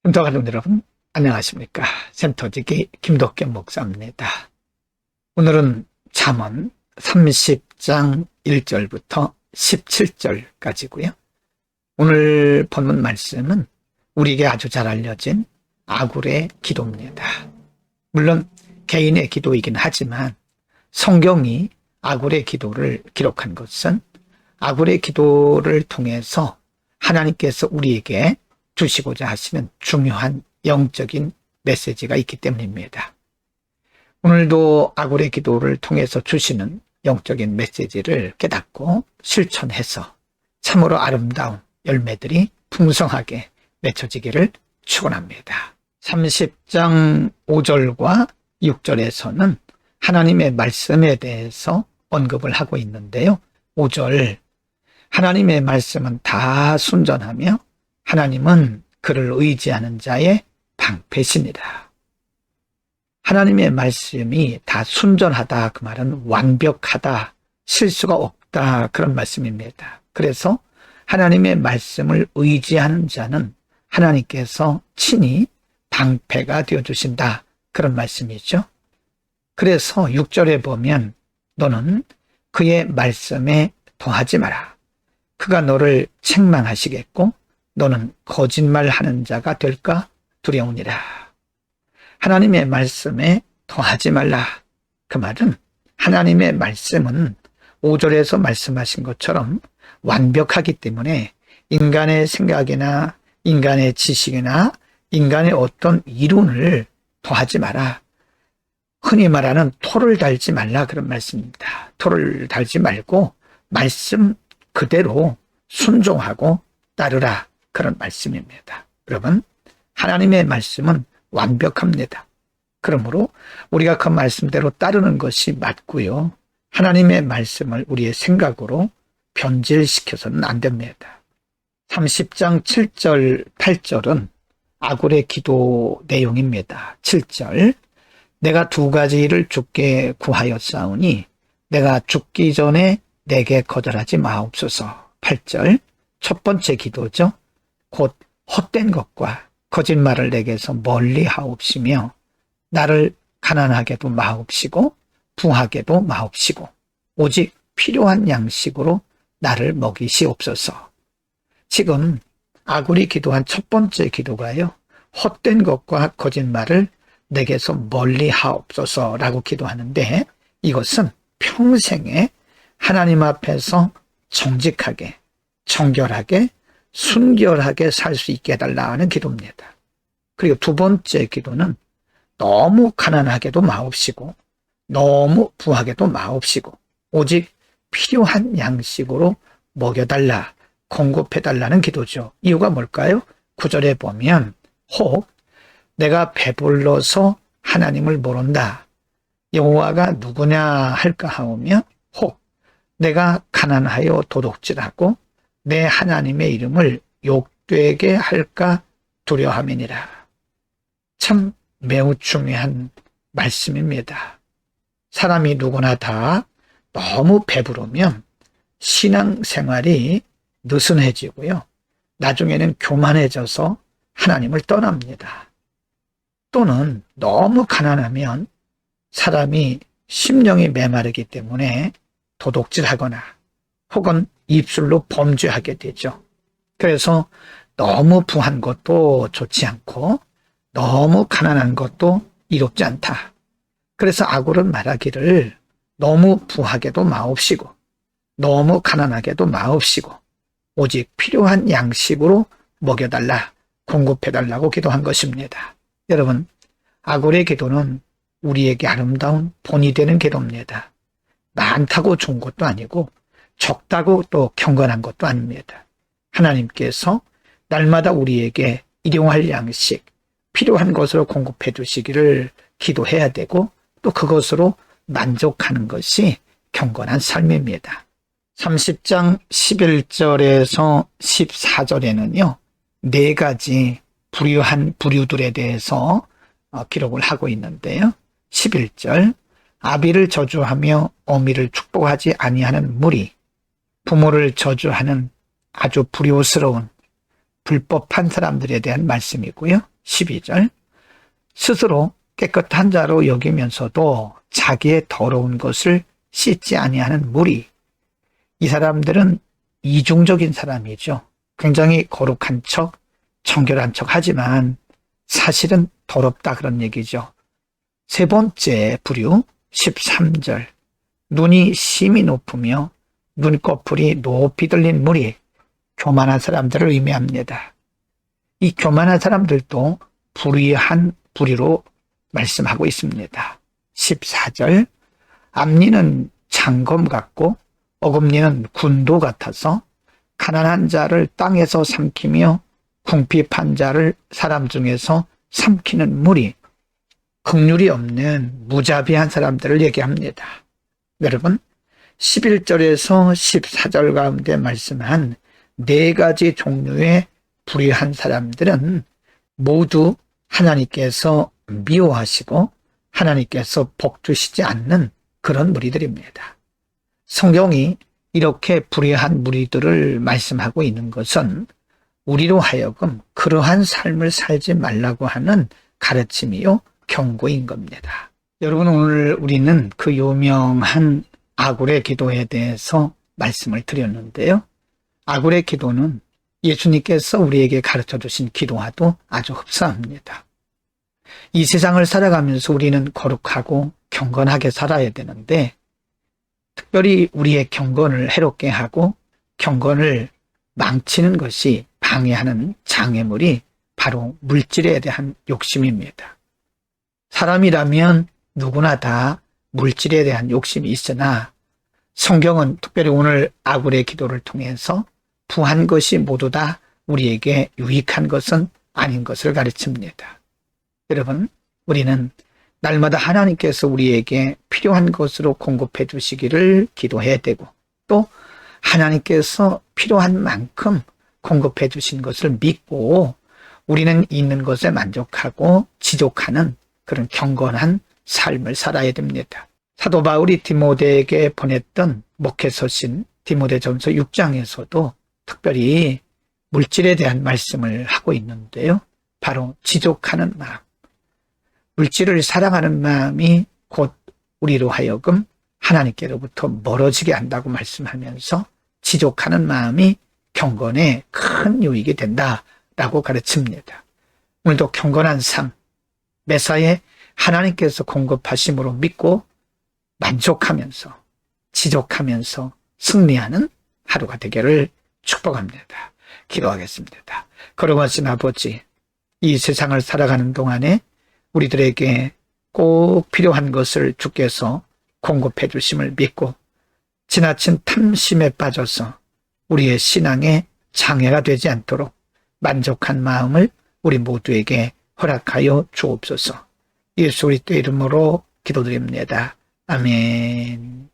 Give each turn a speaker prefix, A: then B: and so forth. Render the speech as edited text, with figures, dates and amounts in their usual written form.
A: 샘터 가족 여러분, 안녕하십니까? 샘터지기 김덕겸 목사입니다. 오늘은 잠언 30장 1절부터 17절까지고요. 오늘 본문 말씀은 우리에게 아주 잘 알려진 아굴의 기도입니다. 물론 개인의 기도이긴 하지만 성경이 아굴의 기도를 기록한 것은 아굴의 기도를 통해서 하나님께서 우리에게 주시고자 하시는 중요한 영적인 메시지가 있기 때문입니다. 오늘도 아굴의 기도를 통해서 주시는 영적인 메시지를 깨닫고 실천해서 참으로 아름다운 열매들이 풍성하게 맺혀지기를 축원합니다. 30장 5절과 6절에서는 하나님의 말씀에 대해서 언급을 하고 있는데요. 5절, 하나님의 말씀은 다 순전하며 하나님은 그를 의지하는 자의 방패시니라. 하나님의 말씀이 다 순전하다, 그 말은 완벽하다, 실수가 없다, 그런 말씀입니다. 그래서 하나님의 말씀을 의지하는 자는 하나님께서 친히 방패가 되어주신다, 그런 말씀이죠. 그래서 6절에 보면 너는 그의 말씀에 더하지 마라. 그가 너를 책망하시겠고 너는 거짓말하는 자가 될까 두려우니라. 하나님의 말씀에 더하지 말라. 그 말은 하나님의 말씀은 5절에서 말씀하신 것처럼 완벽하기 때문에 인간의 생각이나 인간의 지식이나 인간의 어떤 이론을 더하지 마라. 흔히 말하는 토를 달지 말라, 그런 말씀입니다. 토를 달지 말고 말씀 그대로 순종하고 따르라, 그런 말씀입니다. 여러분, 하나님의 말씀은 완벽합니다. 그러므로 우리가 그 말씀대로 따르는 것이 맞고요. 하나님의 말씀을 우리의 생각으로 변질시켜서는 안 됩니다. 30장 7절, 8절은 아굴의 기도 내용입니다. 7절, 내가 두 가지를 주께 구하였사오니 내가 죽기 전에 내게 거절하지 마옵소서. 8절, 첫 번째 기도죠. 곧 헛된 것과 거짓말을 내게서 멀리 하옵시며 나를 가난하게도 마옵시고 부하게도 마옵시고 오직 필요한 양식으로 나를 먹이시옵소서. 지금 아굴이 기도한 첫 번째 기도가요, 헛된 것과 거짓말을 내게서 멀리 하옵소서라고 기도하는데, 이것은 평생에 하나님 앞에서 정직하게, 정결하게, 순결하게 살 수 있게 해달라는 기도입니다. 그리고 두 번째 기도는 너무 가난하게도 마옵시고 너무 부하게도 마옵시고 오직 필요한 양식으로 먹여달라, 공급해달라는 기도죠. 이유가 뭘까요? 9절에 보면 혹 내가 배불러서 하나님을 모른다, 여호와가 누구냐 할까 하오며 혹 내가 가난하여 도둑질하고 내 하나님의 이름을 욕되게 할까 두려함이니라. 참 매우 중요한 말씀입니다. 사람이 누구나 다 너무 배부르면 신앙생활이 느슨해지고요. 나중에는 교만해져서 하나님을 떠납니다. 또는 너무 가난하면 사람이 심령이 메마르기 때문에 도둑질하거나 혹은 입술로 범죄하게 되죠. 그래서 너무 부한 것도 좋지 않고 너무 가난한 것도 이롭지 않다. 그래서 아굴은 말하기를 너무 부하게도 마옵시고 너무 가난하게도 마옵시고 오직 필요한 양식으로 먹여달라, 공급해달라고 기도한 것입니다. 여러분, 아굴의 기도는 우리에게 아름다운 본이 되는 기도입니다. 많다고 좋은 것도 아니고 적다고 또 경건한 것도 아닙니다. 하나님께서 날마다 우리에게 일용할 양식, 필요한 것으로 공급해 주시기를 기도해야 되고 또 그것으로 만족하는 것이 경건한 삶입니다. 30장 11절에서 14절에는요, 네 가지 불의한 부류들에 대해서 기록을 하고 있는데요. 11절, 아비를 저주하며 어미를 축복하지 아니하는 무리, 부모를 저주하는 아주 불효스러운 불법한 사람들에 대한 말씀이고요. 12절 스스로 깨끗한 자로 여기면서도 자기의 더러운 것을 씻지 아니하는 무리. 이 사람들은 이중적인 사람이죠. 굉장히 거룩한 척, 정결한 척 하지만 사실은 더럽다 그런 얘기죠. 세 번째 부류 13절 눈이 심히 높으며 눈꺼풀이 높이 들린 무리. 교만한 사람들을 의미합니다. 이 교만한 사람들도 불의한 부류로 말씀하고 있습니다. 14절 앞니는 장검 같고 어금니는 군도 같아서 가난한 자를 땅에서 삼키며 궁핍한 자를 사람 중에서 삼키는 무리. 긍휼이 없는 무자비한 사람들을 얘기합니다. 여러분 11절에서 14절 가운데 말씀한 네 가지 종류의 불의한 사람들은 모두 하나님께서 미워하시고 하나님께서 복 주시지 않는 그런 무리들입니다. 성경이 이렇게 불의한 무리들을 말씀하고 있는 것은 우리로 하여금 그러한 삶을 살지 말라고 하는 가르침이요 경고인 겁니다. 여러분 오늘 우리는 그 유명한 아굴의 기도에 대해서 말씀을 드렸는데요. 아굴의 기도는 예수님께서 우리에게 가르쳐 주신 기도와도 아주 흡사합니다. 이 세상을 살아가면서 우리는 거룩하고 경건하게 살아야 되는데 특별히 우리의 경건을 해롭게 하고 경건을 망치는 것이 방해하는 장애물이 바로 물질에 대한 욕심입니다. 사람이라면 누구나 다 물질에 대한 욕심이 있으나 성경은 특별히 오늘 아굴의 기도를 통해서 부한 것이 모두 다 우리에게 유익한 것은 아닌 것을 가르칩니다. 여러분, 우리는 날마다 하나님께서 우리에게 필요한 것으로 공급해 주시기를 기도해야 되고 또 하나님께서 필요한 만큼 공급해 주신 것을 믿고 우리는 있는 것에 만족하고 지족하는 그런 경건한 삶을 살아야 됩니다. 사도 바울이 디모데에게 보냈던 목회서신 디모데전서 6장에서도 특별히 물질에 대한 말씀을 하고 있는데요. 바로 지족하는 마음. 물질을 사랑하는 마음이 곧 우리로 하여금 하나님께로부터 멀어지게 한다고 말씀하면서 지족하는 마음이 경건에 큰 유익이 된다라고 가르칩니다. 오늘도 경건한 삶, 매사에 하나님께서 공급하심으로 믿고 만족하면서 지족하면서 승리하는 하루가 되기를 축복합니다. 기도하겠습니다. 거룩하신 아버지, 이 세상을 살아가는 동안에 우리들에게 꼭 필요한 것을 주께서 공급해 주심을 믿고 지나친 탐심에 빠져서 우리의 신앙에 장애가 되지 않도록 만족한 마음을 우리 모두에게 허락하여 주옵소서. 예수 그리스도의 이름으로 기도드립니다. 아멘.